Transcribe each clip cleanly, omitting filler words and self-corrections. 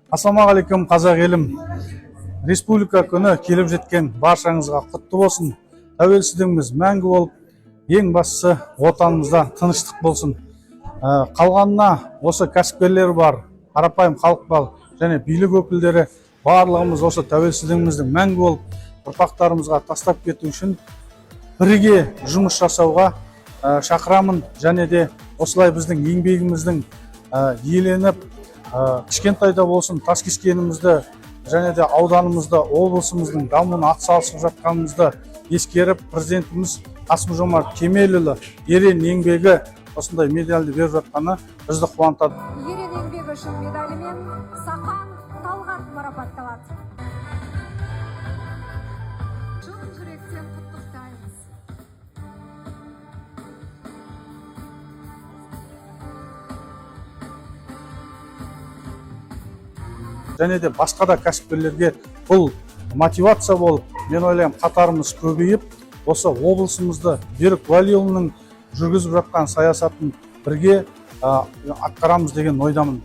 Ассалаумағалейкум қазақ елім. Республика күні келіп жеткен баршаңызға құтты болсын. Тәуелсіздігіміз мәңгі болып, ең бастысы отанымызда тыныштық болсын. Қалғанына осы кәсіпкерлер бар, қарапайым халық бар және билік өкілдері барлығымыз осы тәуелсіздігіміздің мәңгі болып, ұрпақтарымызға тастап кету үшін бірге жұмыс жасауға шақырамын, және де осылай біздің еңбегіміздің еленіп, кішкентайда болсын тас кескенімізді және де ауданымызда, облысымыздың дамуына атсалысып жатқанымызды ескеріп, президентіміз Қасым-Жомарт Кемелұлы ерен еңбегі осындай медальді беріп жатқаны бізді қуантады. Ерен еңбегі үшін медалімен Сақан Талғат марапатталады. Шын жүректен құттықтаймыз. Және де басқа да кәсіпкерлерге бұл мотивация болып, мен ойлаймын, қатарымыз көбейіп, осы облысымызды Берік Уәлиұлының жүргізіп жатқан саясатын бірге атқарамыз деген ойдамын.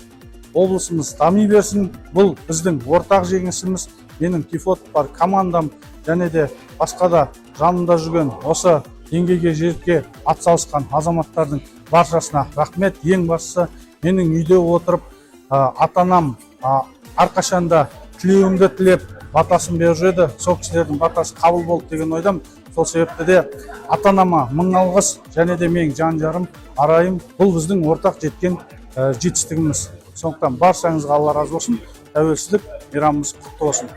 Облысымыз дами берсін, бұл біздің ортақ жеңісіміз. Менің Кифот бар командам және де басқа да жанында жүрген осы деңгейге жетуге атсалысқан азаматтардың баршасына рахмет. Ең бастысы, менің үйде отырып, ата-анам әрқашанда тілеуімді тілеп, батасын беріп жүреді. Сол кісілердің батасы қабыл болды деген ойдам. Сол себепті де ата-анама мың алғыс, және де менің жан-жарым, арайым, бұл біздің ортақ жеткен жетістігіміз. Сондықтан баршаңызға Алла разы болсын. Тәуелсіздік мейрамымыз құтты болсын.